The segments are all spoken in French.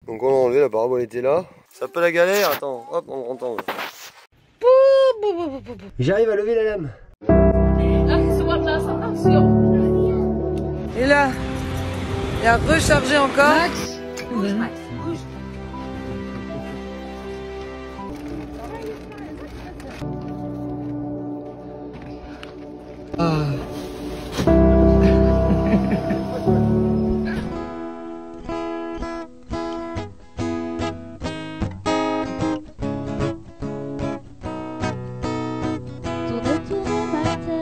Donc on l'a enlevé, la parabole était là. C'est un peu la galère, attends, hop, on rentre en haut. J'arrive à lever la lame. Et là, il a rechargé encore. Max, bouge, Max, bouge.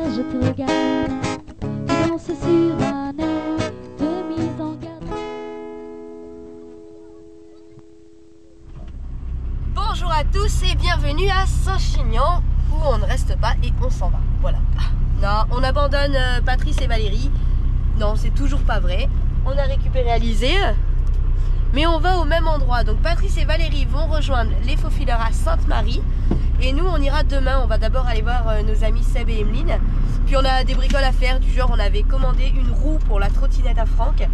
Je te regarde, tu danses sur un air de mise en garde. Bonjour à tous et bienvenue à Saint-Chinian où on ne reste pas et on s'en va. Voilà. Non, on abandonne Patrice et Valérie. Non, c'est toujours pas vrai. On a récupéré Alizé, mais on va au même endroit. Donc Patrice et Valérie vont rejoindre les faux fileurs à Sainte-Marie. Et nous, on ira demain. On va d'abord aller voir nos amis Seb et Emeline. Puis on a des bricoles à faire, du genre on avait commandé une roue pour la trottinette à Franck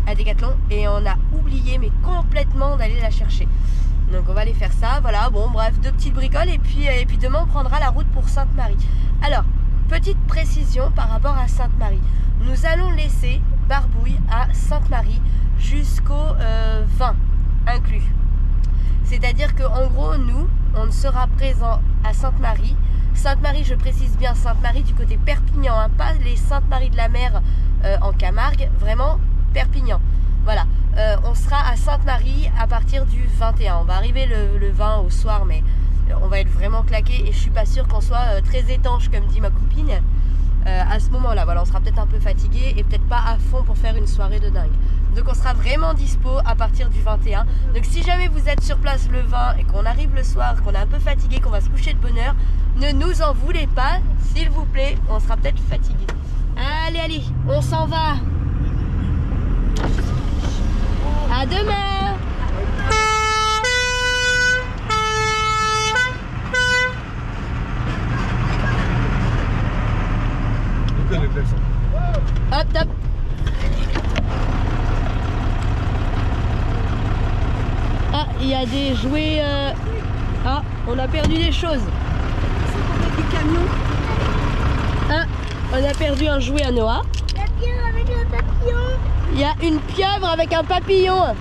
à Decathlon et on a oublié mais complètement d'aller la chercher. Donc on va aller faire ça, voilà, bon bref, deux petites bricoles et puis demain on prendra la route pour Sainte-Marie. Alors, petite précision par rapport à Sainte-Marie. Nous allons laisser Barbouille à Sainte-Marie jusqu'au 20 inclus. C'est-à-dire qu'en gros, nous, on ne sera présent à Sainte-Marie. Sainte-Marie, je précise bien Sainte-Marie du côté Perpignan, hein, pas les Sainte-Marie de la Mer en Camargue, vraiment Perpignan. Voilà, on sera à Sainte-Marie à partir du 21. On va arriver le 20 au soir, mais on va être vraiment claqué et je suis pas sûre qu'on soit très étanche, comme dit ma copine. À ce moment-là, voilà, on sera peut-être un peu fatigué et peut-être pas à fond pour faire une soirée de dingue. Donc on sera vraiment dispo à partir du 21. Donc si jamais vous êtes sur place le 20 et qu'on arrive le soir, qu'on est un peu fatigué, qu'on va se coucher de bonne heure, ne nous en voulez pas, s'il vous plaît, on sera peut-être fatigué. Allez, allez, on s'en va. À demain. Hop, top. Ah, il y a des jouets. Ah, on a perdu des choses. Ah, on a perdu un jouet à Noah. La pierre avec un papillon. Il y a une pieuvre avec un papillon.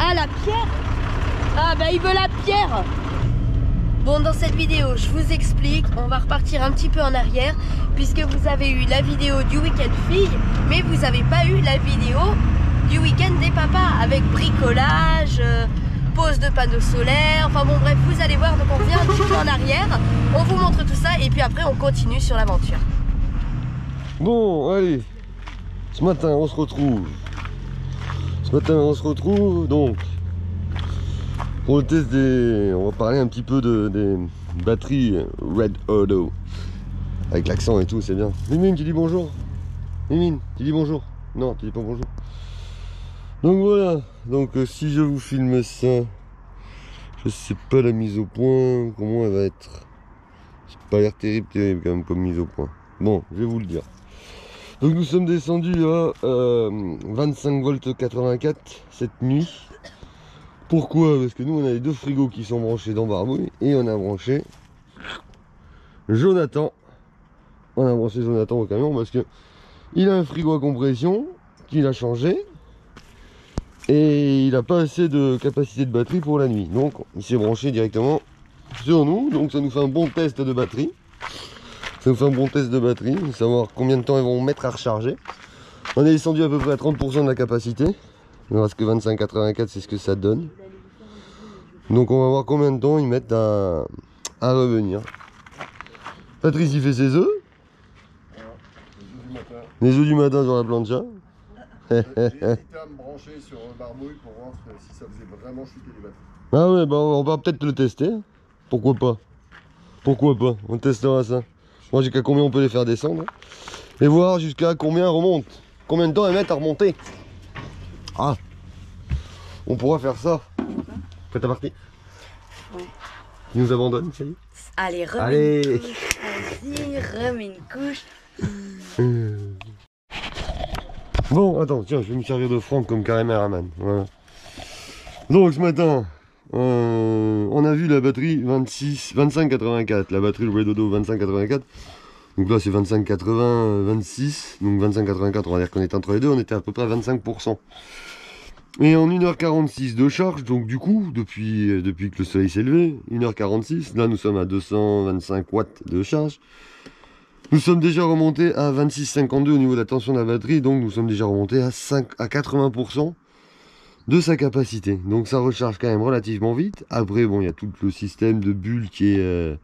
Ah, la pierre. Ah, bah il veut la pierre. Bon, dans cette vidéo, je vous explique, on va repartir un petit peu en arrière puisque vous avez eu la vidéo du week-end filles, mais vous n'avez pas eu la vidéo du week-end des papas avec bricolage, pose de panneaux solaires, enfin bon bref, vous allez voir, donc on revient un petit peu en arrière, on vous montre tout ça et puis après on continue sur l'aventure. Bon, allez, ce matin on se retrouve. Donc pour le test on va parler un petit peu des batteries Red Auto. Avec l'accent et tout, c'est bien. Mimine, tu dis bonjour. Mimine, tu dis bonjour. Non, tu dis pas bonjour. Donc voilà, donc si je vous filme ça, je sais pas la mise au point, comment elle va être. C'est pas l'air terrible quand même comme mise au point. Bon, je vais vous le dire. Donc nous sommes descendus à 25 volts 84 cette nuit. Pourquoi? Parce que nous on a les deux frigos qui sont branchés dans Barbouille et on a branché Jonathan. On a branché Jonathan au camion parce que il a un frigo à compression qu'il a changé et il n'a pas assez de capacité de batterie pour la nuit. Donc il s'est branché directement sur nous. Donc ça nous fait un bon test de batterie. Savoir combien de temps ils vont mettre à recharger. On est descendu à peu près à 30% de la capacité. Il ne reste que 25,84, c'est ce que ça donne. Donc on va voir combien de temps ils mettent à revenir. Patrice il fait ses œufs. Les œufs du matin sur la plancha. J'ai hésité à me brancher sur Barbouille pour voir si ça faisait vraiment chuter les batteries. Ah ouais, bah on va peut-être le tester. Pourquoi pas? On testera ça. Moi j'ai qu'à combien on peut les faire descendre. Et voir jusqu'à combien remonte. Combien de temps elles mettent à remonter. Ah, on pourra faire ça. Prête à partir? Oui. Il nous abandonne, ça y est. Allez, remets Allez. une couche. Vas-y, remets une couche. Bon, attends, tiens, je vais me servir de Franck comme caméraman. Voilà. Donc ce matin, on a vu la batterie 2584, la batterie Red Odo 2584. Donc là c'est 2580, 26, donc 2584 on va dire qu'on est entre les deux, on était à peu près à 25%. Et en 1h46 de charge, donc du coup, depuis que le soleil s'est levé, 1h46, là nous sommes à 225 watts de charge. Nous sommes déjà remontés à 26,52 au niveau de la tension de la batterie, donc nous sommes déjà remontés à 80% de sa capacité. Donc ça recharge quand même relativement vite. Après, bon, il y a tout le système de bulles qui est...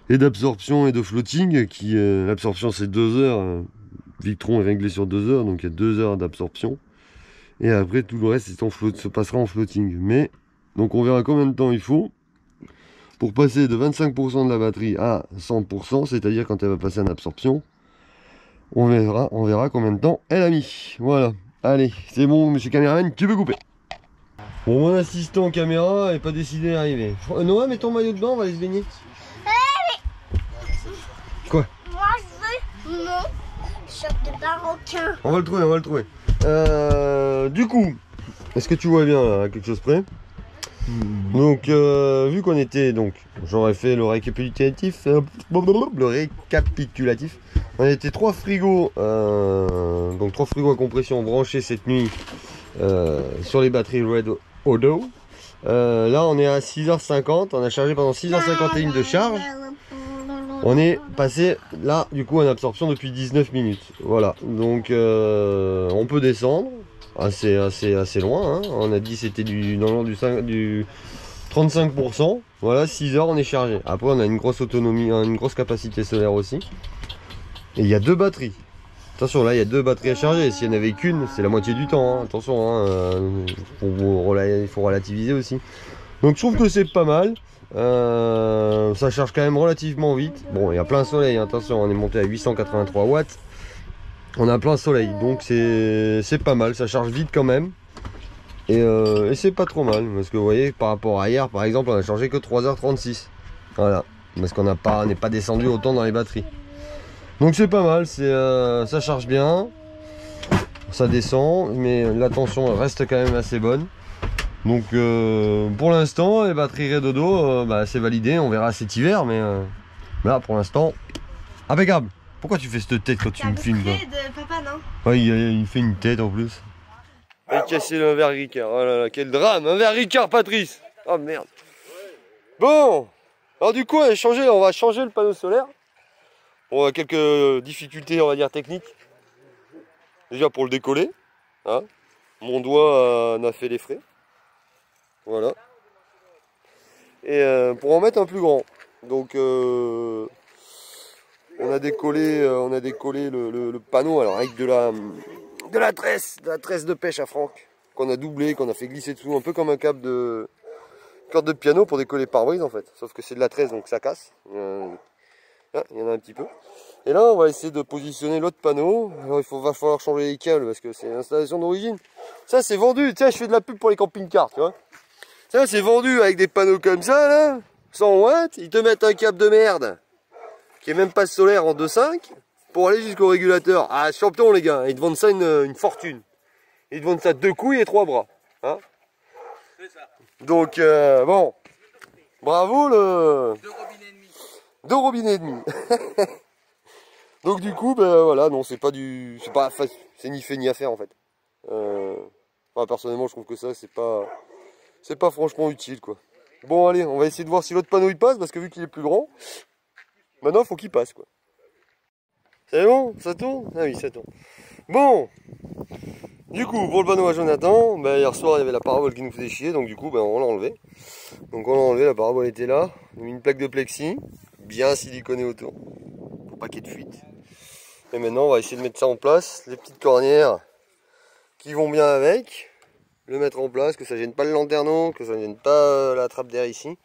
et d'absorption et de floating, qui... l'absorption c'est 2 heures, Victron est réglé sur 2 heures, donc il y a 2 heures d'absorption. Et après, tout le reste se passera en floating. Mais, donc on verra combien de temps il faut pour passer de 25% de la batterie à 100%, c'est-à-dire quand elle va passer en absorption, on verra combien de temps elle a mis. Voilà. Allez, c'est bon, monsieur caméraman, tu peux couper. Bon, mon assistant caméra n'est pas décidé d'arriver. Noah, mets ton maillot dedans, on va aller se baigner. Quoi? Moi je veux mon short de marocain. On va le trouver. Du coup, est-ce que tu vois bien là, à quelque chose près? Donc, vu qu'on était, donc, j'aurais fait le récapitulatif. On était 3 frigos, donc 3 frigos à compression branchés cette nuit sur les batteries Red Odo. Là, on est à 6h50. On a chargé pendant 6h51 de charge. On est passé là, du coup, en absorption depuis 19 minutes. Voilà, donc on peut descendre. Assez loin, hein. On a dit c'était du 35%. Voilà, 6 heures on est chargé. Après on a une grosse autonomie, une grosse capacité solaire aussi. Et il y a 2 batteries. Attention, là il y a 2 batteries à charger. S'il n'y en avait qu'une, c'est la moitié du temps, hein. Attention, hein, il faut relativiser aussi. Donc je trouve que c'est pas mal. Ça charge quand même relativement vite. Bon, il y a plein soleil, hein. Attention, on est monté à 883 watts. On a plein soleil, donc c'est pas mal, ça charge vite quand même. Et c'est pas trop mal, parce que vous voyez, par rapport à hier, par exemple, on a chargé que 3h36. Voilà, parce qu'on n'est pas descendu autant dans les batteries. Donc c'est pas mal, ça charge bien, ça descend, mais la tension reste quand même assez bonne. Donc pour l'instant, les batteries Red Odo, c'est validé, on verra cet hiver, mais là pour l'instant, impeccable. Pourquoi tu fais cette tête quand tu me filmes quoi? De papa, non? Ouais, il fait une tête en plus. Il a cassé le verre Ricard. Oh là là, quel drame! Un verre Ricard, Patrice! Oh merde! Bon! Alors du coup, on va changer le panneau solaire. On a quelques difficultés, on va dire, techniques. Déjà pour le décoller. Hein? Mon doigt en a fait les frais. Voilà. Et pour en mettre un plus grand. Donc... on a décollé le panneau alors avec de la tresse de pêche à Franck qu'on a doublé, qu'on a fait glisser dessous, un peu comme un câble de corde de piano pour décoller pare-brise en fait. Sauf que c'est de la tresse donc ça casse. Là, il y en a un petit peu. Et là on va essayer de positionner l'autre panneau. Alors va falloir changer les câbles parce que c'est l'installation d'origine. Ça c'est vendu, tu sais, je fais de la pub pour les camping-cars, tu vois. Ça c'est vendu avec des panneaux comme ça là, 100 watts, ils te mettent un câble de merde qui est même pas solaire en 2.5 pour aller jusqu'au régulateur. Ah, champion les gars, ils te vendent ça une fortune. Ils te vendent ça 2 couilles et 3 bras. Hein, c'est ça. Donc bon, bravo le... 2 robinets et demi. Donc du coup, voilà, non, c'est ni fait ni à faire en fait. Enfin, personnellement, je trouve que ça, c'est pas franchement utile quoi. Bon allez, on va essayer de voir si l'autre panneau il passe parce que vu qu'il est plus grand. Maintenant, il faut qu'il passe, quoi. C'est bon? Ça tourne? Ah oui, ça tourne. Bon. Du coup, pour le panneau à Jonathan, hier soir, il y avait la parabole qui nous faisait chier, donc du coup, on l'a enlevé. Donc on l'a enlevé, la parabole était là. On a mis une plaque de plexi, bien siliconée autour, pour pas qu'il y ait de fuite. Et maintenant, on va essayer de mettre ça en place. Les petites cornières qui vont bien avec. Le mettre en place, que ça gêne pas le lanterneau, que ça gêne pas la trappe d'air ici.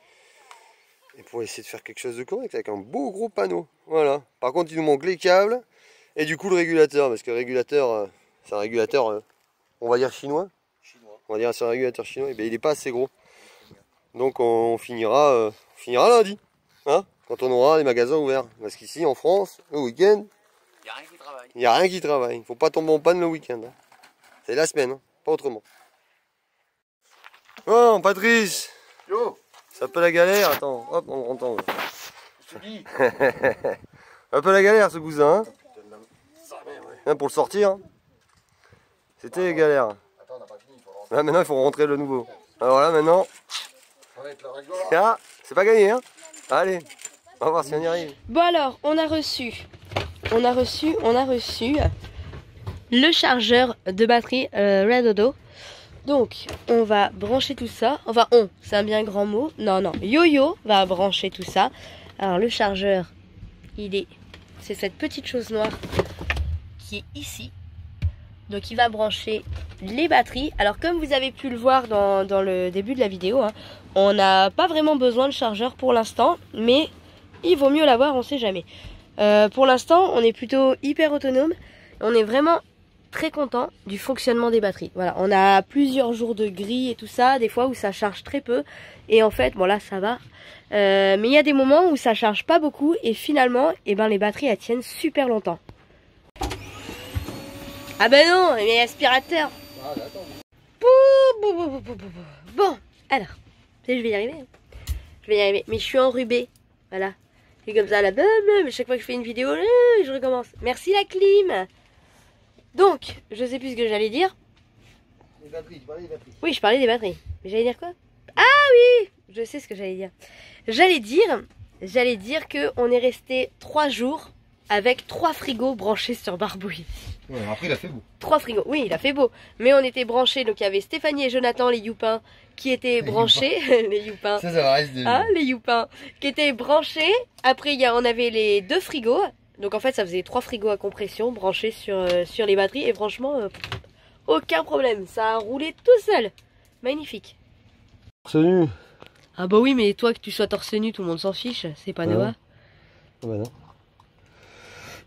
Et pour essayer de faire quelque chose de correct avec un beau gros panneau. Voilà. Par contre, il nous manque les câbles et du coup le régulateur. Parce que le régulateur, c'est un régulateur, on va dire chinois. On va dire c'est un régulateur chinois. Et il n'est pas assez gros. Donc on finira lundi. Hein, quand on aura les magasins ouverts. Parce qu'ici en France, le week-end, Y a rien qui travaille. Il n'y a rien qui travaille. Faut pas tomber en panne le week-end. Hein. C'est la semaine, hein. Pas autrement. Oh, Patrice. Yo, C'est un peu la galère. Attends, hop, on entend. je te dis. Un peu la galère, ce cousin. Hein. Hein, pour le sortir. Hein. C'était galère. Attends, on n'a pas fini, il faut rentrer. Là, maintenant, il faut rentrer le nouveau. Alors là, maintenant. Ça va être le rigolo. Ah, c'est pas gagné, hein. Allez, on va voir si on y arrive. Bon alors, on a reçu le chargeur de batterie Red Odo. Donc, on va brancher tout ça. Enfin, c'est un bien grand mot. Non, Yo-Yo va brancher tout ça. Alors, le chargeur, c'est cette petite chose noire qui est ici. Donc, il va brancher les batteries. Alors, comme vous avez pu le voir dans le début de la vidéo, hein, on n'a pas vraiment besoin de chargeur pour l'instant, mais il vaut mieux l'avoir, on sait jamais. Pour l'instant, on est plutôt hyper autonome. On est vraiment très content du fonctionnement des batteries. Voilà, on a plusieurs jours de grille et tout ça, des fois où ça charge très peu. Et en fait, bon là, ça va. Mais il y a des moments où ça charge pas beaucoup et finalement, eh ben, les batteries, elles tiennent super longtemps. Ah ben non, mais aspirateur. Ah, attends. Bon, alors, je vais y arriver. Je vais y arriver, mais je suis enrubée. Voilà. C'est comme ça, là, mais chaque fois que je fais une vidéo, je recommence. Merci la clim. Donc, je sais plus ce que j'allais dire. Les batteries, tu parlais des batteries. Oui, je parlais des batteries. Mais j'allais dire quoi? Ah oui, je sais ce que j'allais dire. J'allais dire que on est resté 3 jours avec 3 frigos branchés sur Barbouille. Ouais, après, il a fait beau. 3 frigos, oui, il a fait beau. Mais on était branchés, donc il y avait Stéphanie et Jonathan, les youpins, qui étaient branchés. Les youpins. Ça reste des. Ah, les youpins, qui étaient branchés. Après, on avait les 2 frigos. Donc en fait, ça faisait 3 frigos à compression branchés sur les batteries. Et franchement, aucun problème. Ça a roulé tout seul. Magnifique. Torse nu. Ah bah oui, mais toi, que tu sois torse nu, tout le monde s'en fiche. C'est pas Noah. Ah bah non.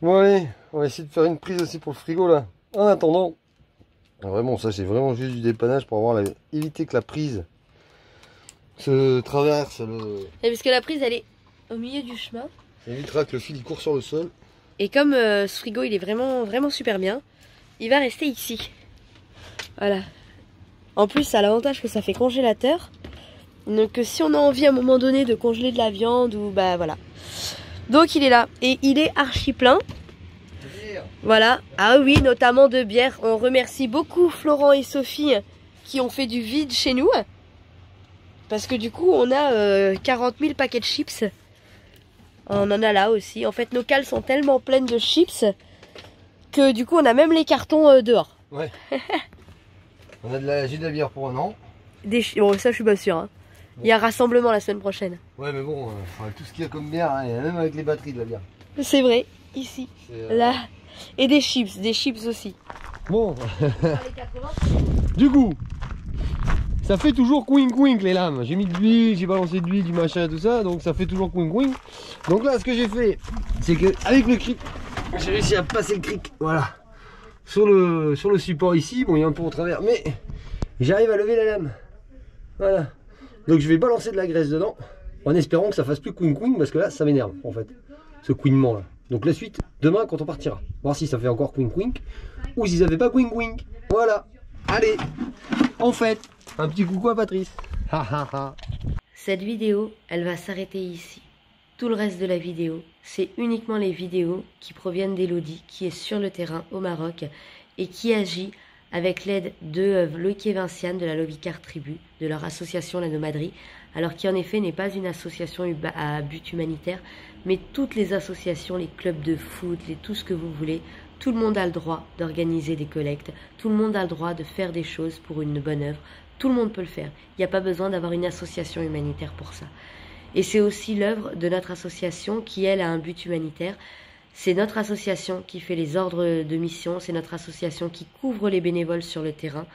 Bon allez, on va essayer de faire une prise aussi pour le frigo là. En attendant, vraiment ça c'est vraiment juste du dépannage pour éviter que la prise se traverse le... Et parce que la prise elle est au milieu du chemin. Ça évitera que le fil il court sur le sol. Et comme ce frigo il est vraiment super bien, il va rester ici. Voilà. En plus ça a l'avantage que ça fait congélateur. Donc si on a envie à un moment donné de congeler de la viande ou bah voilà. Donc il est là et il est archi plein. Voilà, ah oui, notamment de bière. On remercie beaucoup Florent et Sophie qui ont fait du vide chez nous. Parce que du coup on a 40 000 paquets de chips. On en a là aussi. En fait nos cales sont tellement pleines de chips que du coup on a même les cartons dehors. Ouais. On a j'ai de la bière pour un an. Bon ça je suis pas sûre. Hein. Il y a rassemblement la semaine prochaine. Ouais mais bon, tout ce qu'il y a comme bière, hein, même avec les batteries de la bière. C'est vrai, ici, là. Et des chips aussi. Bon. Du coup, ça fait toujours couing les lames. J'ai mis de l'huile, j'ai balancé de l'huile, du machin, tout ça, donc ça fait toujours couing. Donc là, ce que j'ai fait, c'est que avec le cric, j'ai réussi à passer le cric, voilà, sur le support ici. Bon, il y a un peu au travers, mais j'arrive à lever la lame. Voilà. Donc je vais balancer de la graisse dedans, en espérant que ça fasse plus couing parce que là, ça m'énerve en fait, ce couinement là. Donc la suite, demain quand on partira, voir si ça fait encore couing ou si ça fait pas couing. Voilà, allez, en fait, un petit coucou à Patrice. Cette vidéo, elle va s'arrêter ici. Tout le reste de la vidéo, c'est uniquement les vidéos qui proviennent d'Elodie, qui est sur le terrain au Maroc et qui agit avec l'aide de Loïc et Vinciane de la Lovicar Tribu, de leur association La Nomaderie, alors qui en effet n'est pas une association à but humanitaire, mais toutes les associations, les clubs de foot, tout ce que vous voulez, tout le monde a le droit d'organiser des collectes, tout le monde a le droit de faire des choses pour une bonne œuvre, tout le monde peut le faire. Il n'y a pas besoin d'avoir une association humanitaire pour ça. Et c'est aussi l'œuvre de notre association qui, elle, a un but humanitaire. C'est notre association qui fait les ordres de mission, c'est notre association qui couvre les bénévoles sur le terrain.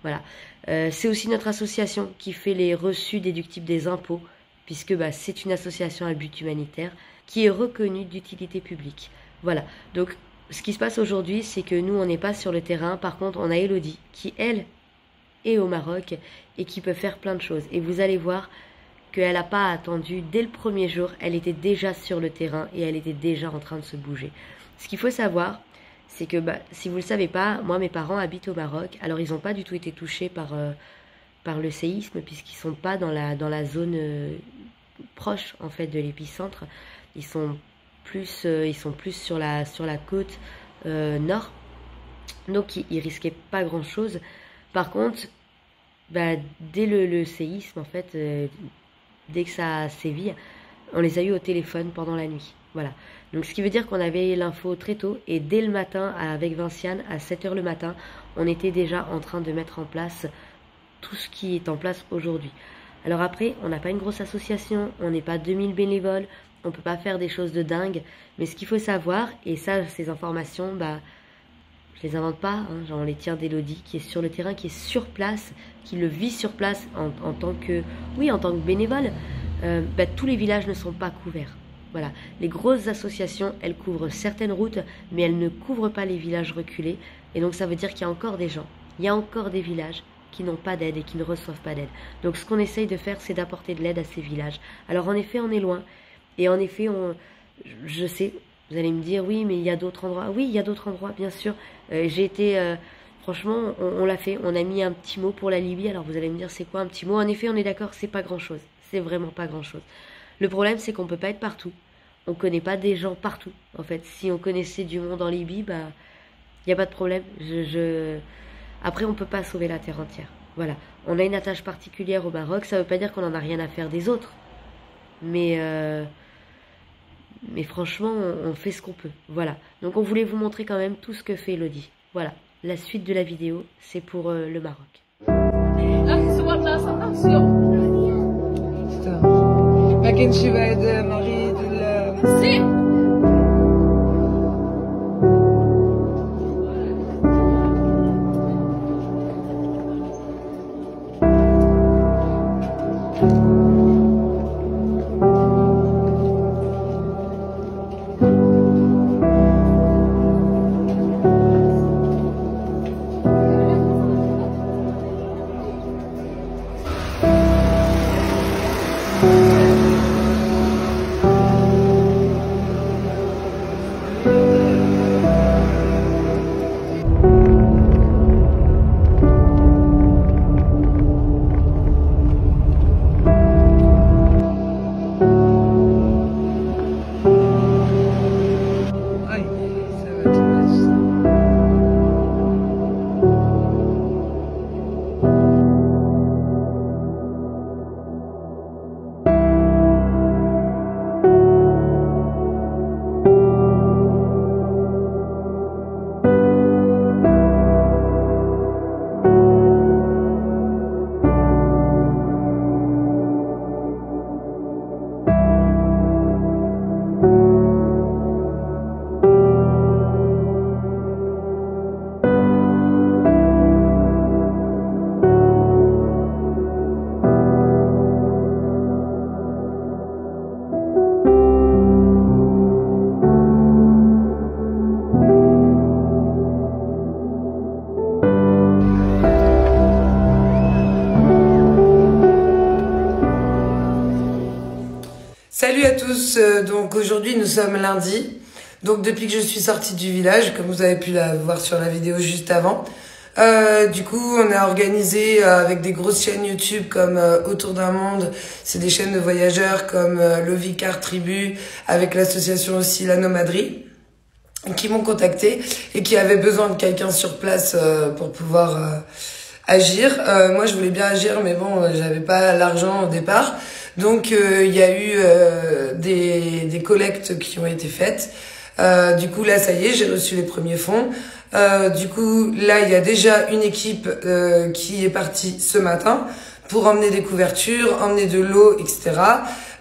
Voilà. C'est aussi notre association qui fait les reçus déductibles des impôts, puisque c'est une association à but humanitaire qui est reconnue d'utilité publique. Voilà. Donc, ce qui se passe aujourd'hui, c'est que nous, on n'est pas sur le terrain. Par contre, on a Elodie qui, elle, est au Maroc et qui peut faire plein de choses. Et vous allez voir qu'elle n'a pas attendu. Dès le premier jour, elle était déjà sur le terrain et elle était déjà en train de se bouger. Ce qu'il faut savoir, c'est que si vous le savez pas, moi mes parents habitent au Maroc. Alors ils n'ont pas du tout été touchés par le séisme puisqu'ils sont pas dans la zone proche en fait de l'épicentre. Ils sont plus sur la côte nord. Donc ils risquaient pas grand chose. Par contre, dès le séisme en fait, dès que ça a sévi, on les a eu au téléphone pendant la nuit. Voilà. Donc ce qui veut dire qu'on avait l'info très tôt et dès le matin avec Vinciane à 7 h le matin, on était déjà en train de mettre en place tout ce qui est en place aujourd'hui. Alors après, on n'a pas une grosse association, on n'est pas 2000 bénévoles, on peut pas faire des choses de dingue, mais ce qu'il faut savoir, et ça, ces informations, je les invente pas, hein, genre on les tient d'Elodie, qui est sur le terrain, qui est sur place, qui le vit sur place en tant que bénévole. Tous les villages ne sont pas couverts. Voilà, les grosses associations, elles couvrent certaines routes, mais elles ne couvrent pas les villages reculés. Et donc ça veut dire qu'il y a encore des gens, il y a encore des villages qui n'ont pas d'aide et qui ne reçoivent pas d'aide. Donc ce qu'on essaye de faire, c'est d'apporter de l'aide à ces villages. Alors en effet, on est loin. Et en effet, je sais, vous allez me dire, oui, mais il y a d'autres endroits. Oui, il y a d'autres endroits, bien sûr. J'ai été, franchement, on l'a fait. On a mis un petit mot pour la Libye. Alors vous allez me dire, c'est quoi un petit mot? En effet, on est d'accord, c'est pas grand-chose. C'est vraiment pas grand-chose. Le problème, c'est qu'on peut pas être partout. On connaît pas des gens partout. En fait, si on connaissait du monde en Libye, y a pas de problème. Après, on peut pas sauver la terre entière. Voilà. On a une attache particulière au Maroc. Ça veut pas dire qu'on en a rien à faire des autres. Mais franchement, on fait ce qu'on peut. Voilà. Donc, on voulait vous montrer quand même tout ce que fait Elodie. Voilà. La suite de la vidéo, c'est pour le Maroc. ما كاينش بعد مريض ولا Salut à tous, donc aujourd'hui nous sommes lundi, donc depuis que je suis sortie du village, comme vous avez pu la voir sur la vidéo juste avant, du coup on a organisé avec des grosses chaînes YouTube comme Autour d'un monde, c'est des chaînes de voyageurs comme le Vicar Tribu, avec l'association aussi La Nomaderie, qui m'ont contacté et qui avaient besoin de quelqu'un sur place pour pouvoir agir. Moi je voulais bien agir mais bon j'avais pas l'argent au départ. Donc il y a eu des collectes qui ont été faites. Du coup là ça y est, j'ai reçu les premiers fonds. Du coup là il y a déjà une équipe qui est partie ce matin pour emmener des couvertures, emmener de l'eau, etc.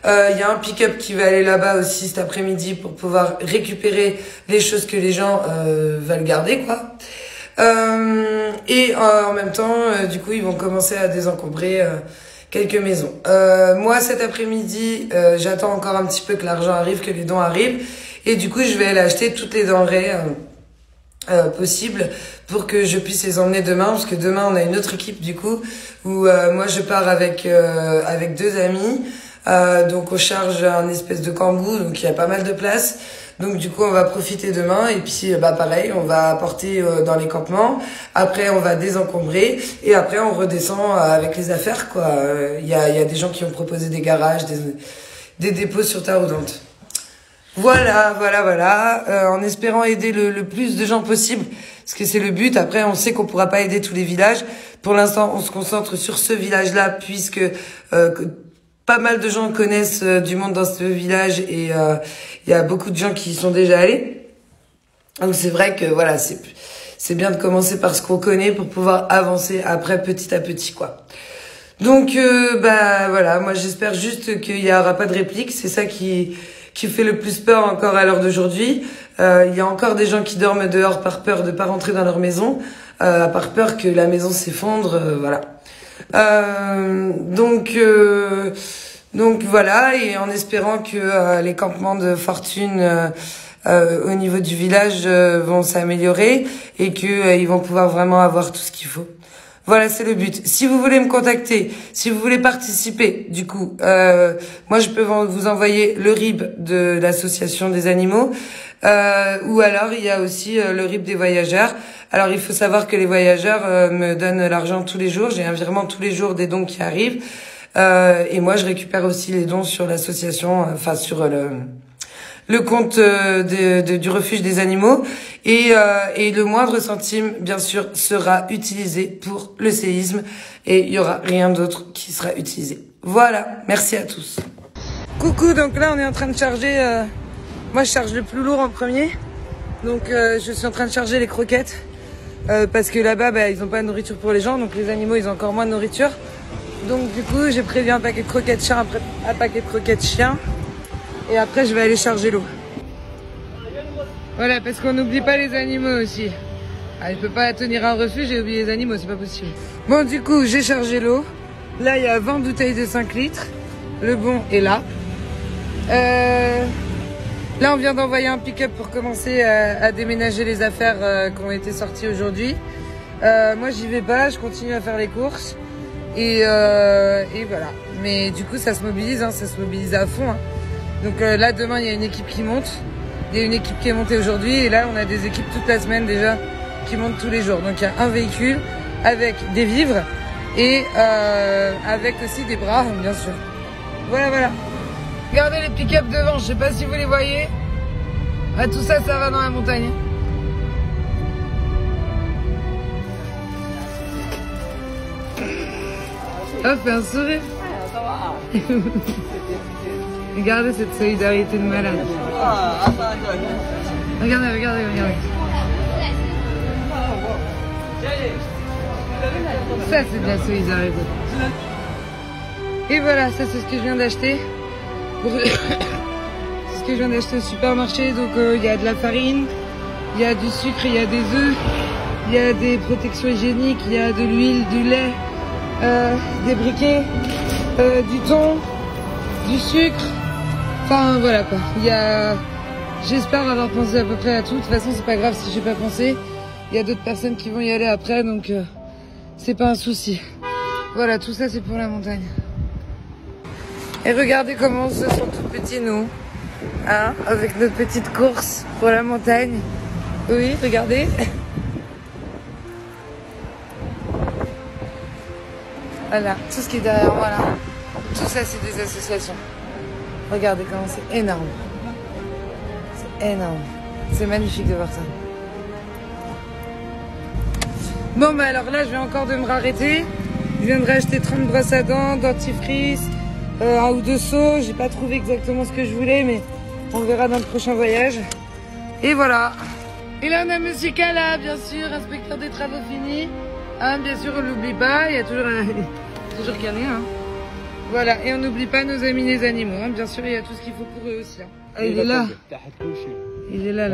Il y a un pick-up qui va aller là-bas aussi cet après-midi pour pouvoir récupérer les choses que les gens veulent garder, quoi. Et en même temps, du coup, ils vont commencer à désencombrer quelques maisons. Moi, cet après-midi, j'attends encore un petit peu que l'argent arrive, que les dons arrivent. Et du coup, je vais aller acheter toutes les denrées possibles pour que je puisse les emmener demain. Parce que demain, on a une autre équipe, du coup, où moi, je pars avec deux amis. Donc, on charge un espèce de kangou, donc il y a pas mal de place. Donc du coup, on va profiter demain et puis bah pareil, on va apporter dans les campements. Après, on va désencombrer et après, on redescend avec les affaires quoi. Il y a des gens qui ont proposé des garages, des dépôts sur Taroudante. Voilà. En espérant aider le plus de gens possible, parce que c'est le but. Après, on sait qu'on pourra pas aider tous les villages. Pour l'instant, on se concentre sur ce village-là, puisque pas mal de gens connaissent du monde dans ce village et il y a beaucoup de gens qui y sont déjà allés. Donc c'est vrai que voilà, c'est bien de commencer par ce qu'on connaît pour pouvoir avancer après petit à petit quoi. Donc bah voilà, moi j'espère juste qu'il y aura pas de réplique, c'est ça qui fait le plus peur encore à l'heure d'aujourd'hui. Il y a encore des gens qui dorment dehors par peur de pas rentrer dans leur maison, par peur que la maison s'effondre, voilà. Donc voilà, et en espérant que les campements de fortune au niveau du village vont s'améliorer et que ils vont pouvoir vraiment avoir tout ce qu'il faut. Voilà, c'est le but. Si vous voulez me contacter, si vous voulez participer, du coup, moi je peux vous envoyer le RIB de l'association des animaux, ou alors il y a aussi le RIB des voyageurs. Alors il faut savoir que les voyageurs me donnent l'argent tous les jours. J'ai un virement tous les jours des dons qui arrivent, et moi je récupère aussi les dons sur l'association, enfin sur le compte du refuge des animaux et le moindre centime bien sûr sera utilisé pour le séisme et il y aura rien d'autre qui sera utilisé. Voilà, merci à tous. Coucou, donc là on est en train de charger, moi je charge le plus lourd en premier, donc je suis en train de charger les croquettes parce que là-bas bah, ils ont pas de nourriture pour les gens, donc les animaux ils ont encore moins de nourriture, donc du coup j'ai prévu un paquet de croquettes chat, un paquet de croquettes chien. Et après, je vais aller charger l'eau. Voilà, parce qu'on n'oublie pas les animaux aussi. Ah, je peux pas tenir un refuge et oublier les animaux, c'est pas possible. Bon, du coup, j'ai chargé l'eau. Là, il y a 20 bouteilles de 5 litres. Le bon est là. Là, on vient d'envoyer un pick-up pour commencer à déménager les affaires qui ont été sorties aujourd'hui. Moi, j'y vais pas, je continue à faire les courses. Et voilà. Mais du coup, ça se mobilise, hein, ça se mobilise à fond. Hein. Donc là, demain, il y a une équipe qui monte. Il y a une équipe qui est montée aujourd'hui. Et là, on a des équipes toute la semaine déjà qui montent tous les jours. Donc il y a un véhicule avec des vivres et avec aussi des bras, bien sûr. Voilà. Regardez les pick-up devant. Je sais pas si vous les voyez. Ah, tout ça, ça va dans la montagne. Oh, fais un sourire. Regardez cette solidarité de malade. Regardez. Ça, c'est de la solidarité. Et voilà, ça, c'est ce que je viens d'acheter. C'est ce que je viens d'acheter au supermarché. Donc, il y a de la farine, il y a du sucre, il y a des œufs, il y a des protections hygiéniques, il y a de l'huile, du lait, des briquets, du thon, du sucre. Enfin voilà quoi, j'espère avoir pensé à peu près à tout. De toute façon c'est pas grave si j'ai pas pensé. Il y a d'autres personnes qui vont y aller après, donc c'est pas un souci. Voilà, tout ça c'est pour la montagne. Et regardez comment on se sent tout petits nous, hein, avec notre petite course pour la montagne. Oui, regardez. Voilà, tout ce qui est derrière moi là, tout ça c'est des associations. Regardez comment c'est énorme. C'est énorme. C'est magnifique de voir ça. Bon bah alors là je viens encore de me rarrêter. Je viendrai acheter 30 brosses à dents, dentifrice, un ou deux seaux. J'ai pas trouvé exactement ce que je voulais, mais on verra dans le prochain voyage. Et voilà. Et là on a Monsieur Kala, bien sûr, inspecteur des travaux finis. Hein, bien sûr on l'oublie pas, il y a toujours quelqu'un. Hein. Voilà, et on n'oublie pas nos amis les animaux, hein. Bien sûr, il y a tout ce qu'il faut pour eux aussi. Hein. Ah, il est là. Il est là.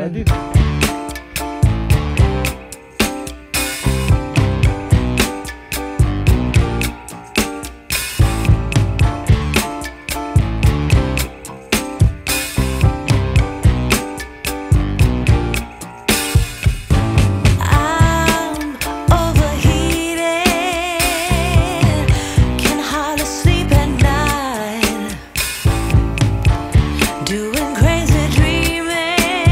Doing crazy dreaming.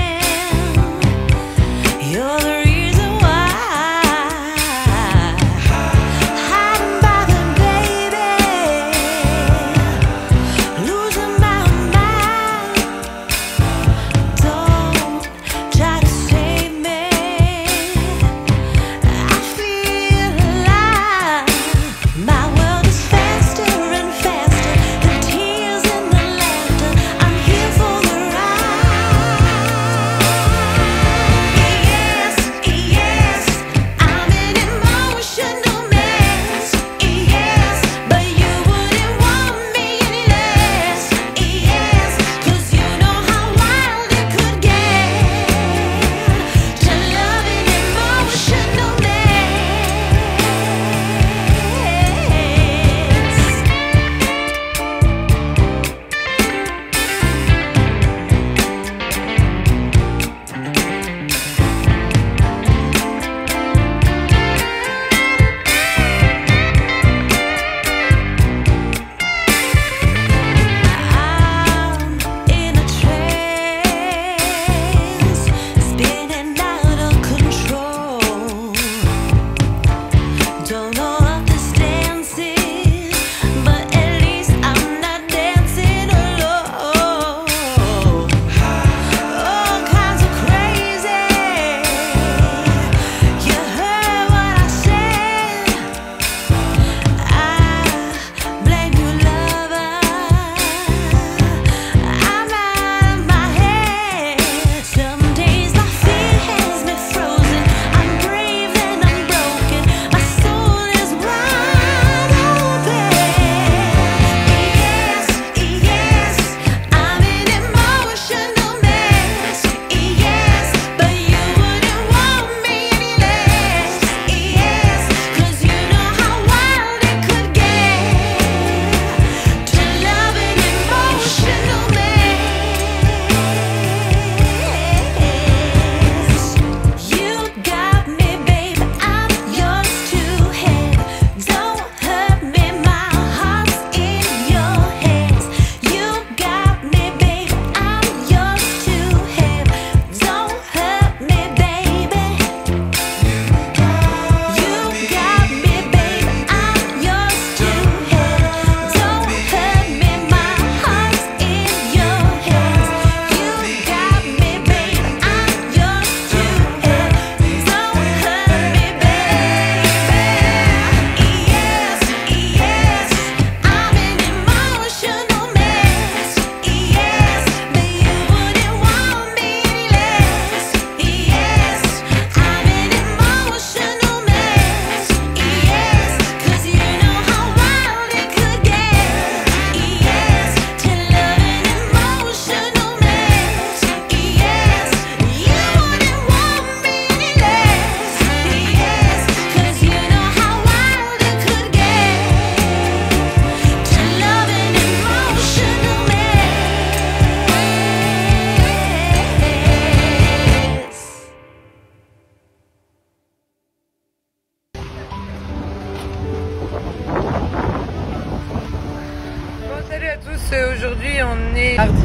aujourd'hui on est mardi.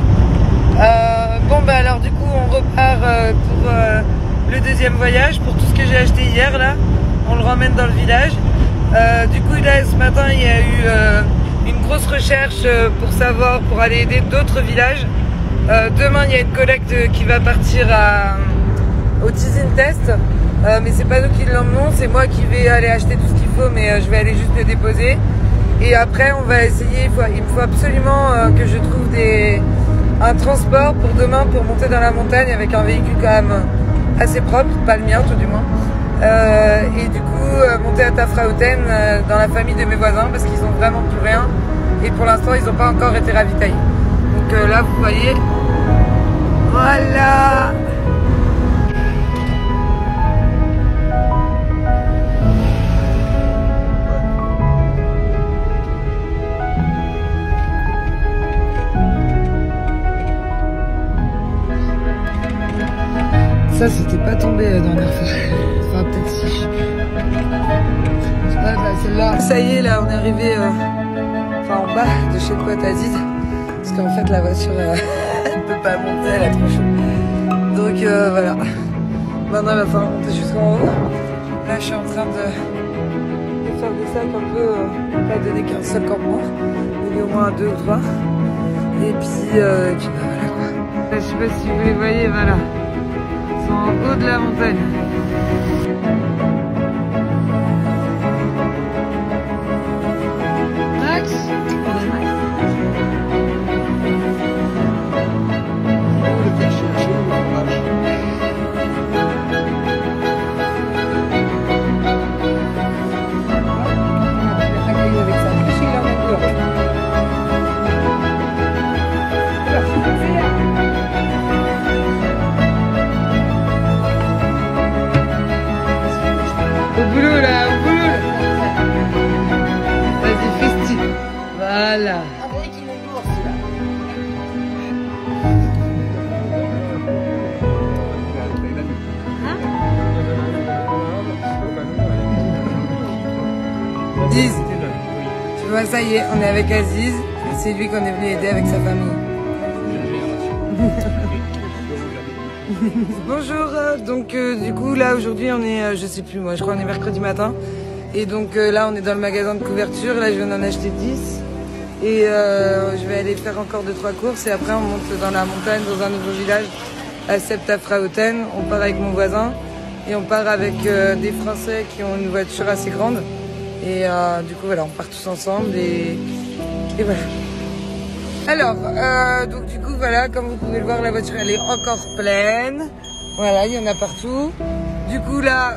Bon bah alors du coup on repart pour le deuxième voyage. Pour tout ce que j'ai acheté hier là, on le ramène dans le village. Du coup là ce matin il y a eu une grosse recherche pour aller aider d'autres villages. Demain il y a une collecte qui va partir au Tizine Test, mais c'est pas nous qui l'emmenons, c'est moi qui vais aller acheter tout ce qu'il faut, mais je vais aller juste le déposer. Et après on va essayer, il me faut absolument que je trouve un transport pour demain pour monter dans la montagne avec un véhicule quand même assez propre, pas le mien tout du moins. Et du coup monter à Tafraouten dans la famille de mes voisins parce qu'ils ont vraiment plus rien et pour l'instant ils n'ont pas encore été ravitaillés. Donc là vous voyez, voilà. Ça c'était pas tombé la dernière fois. Enfin peut-être si. Ouais, bah celle-là. Ça y est, là on est arrivé en bas de chez le pote Aziz. Parce qu'en fait la voiture elle peut pas monter, elle a trop chaud. Donc voilà. Maintenant il va falloir monter jusqu'en haut. Là je suis en train de faire des sacs un peu, pas donner qu'un seul campement. Il y a au moins 2 ou 3. Et puis bah, voilà quoi. Là, je sais pas si vous les voyez, voilà. Ils sont en haut de la montagne. Max, au boulot là, au boulot là. Vas-y, festif. Voilà. On dirait qu'il est lourd celui-là. Aziz, tu vois, ça y est, on est avec Aziz. C'est lui qu'on est venu aider avec sa famille. Bonjour, donc du coup là aujourd'hui on est, je sais plus moi, je crois on est mercredi matin. Et donc là on est dans le magasin de couverture, là je viens d'en acheter 10. Et je vais aller faire encore 2-3 courses et après on monte dans la montagne dans un nouveau village à Septafraouten. On part avec mon voisin et on part avec des Français qui ont une voiture assez grande. Et du coup voilà, on part tous ensemble et voilà. Alors, donc du coup voilà, comme vous pouvez le voir, la voiture elle est encore pleine. Voilà, il y en a partout. Du coup là,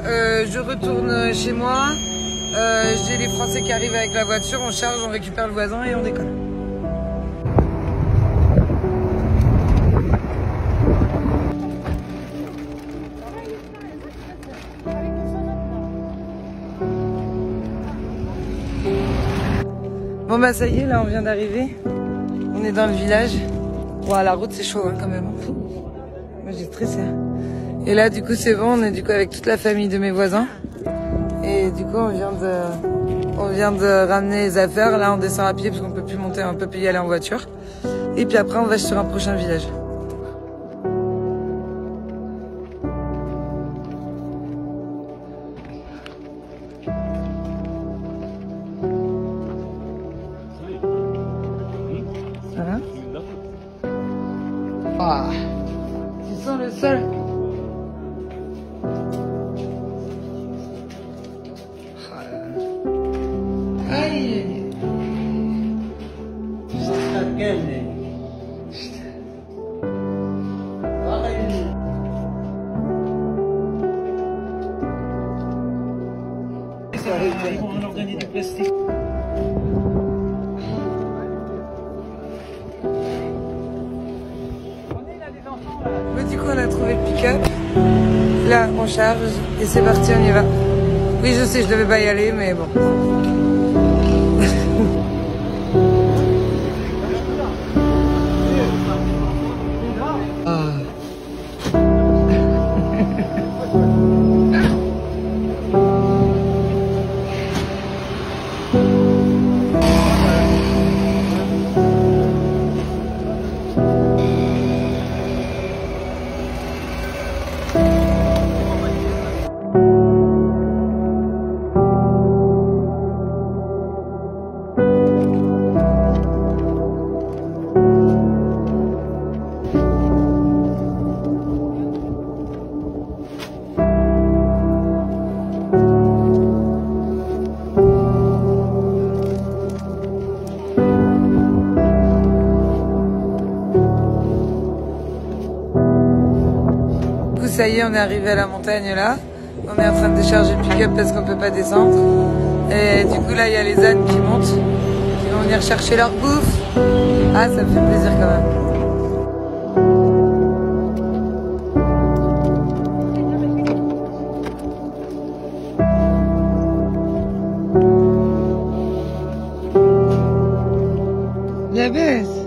je retourne chez moi. J'ai les Français qui arrivent avec la voiture, on charge, on récupère le voisin et on décolle. Bon bah ça y est, là on vient d'arriver. On est dans le village. Wow, la route c'est chaud hein, quand même. Moi j'ai stressé. Et là du coup c'est bon, on est du coup avec toute la famille de mes voisins. Et du coup on vient de ramener les affaires. Là on descend à pied parce qu'on peut plus monter, on peut plus y aller en voiture. Et puis après on va sur un prochain village. Ça va? Ah, tu sens le sol? Aïe! On organise du plastique. Du coup on a trouvé le pick-up. Là on charge et c'est parti, on y va. Oui je sais, je devais pas y aller mais bon. ça y est, on est arrivé à la montagne là. On est en train de décharger le pick-up parce qu'on peut pas descendre. Et du coup là, il y a les ânes qui montent, qui vont venir chercher leur bouffe. Ah, ça me fait plaisir quand même. La baisse.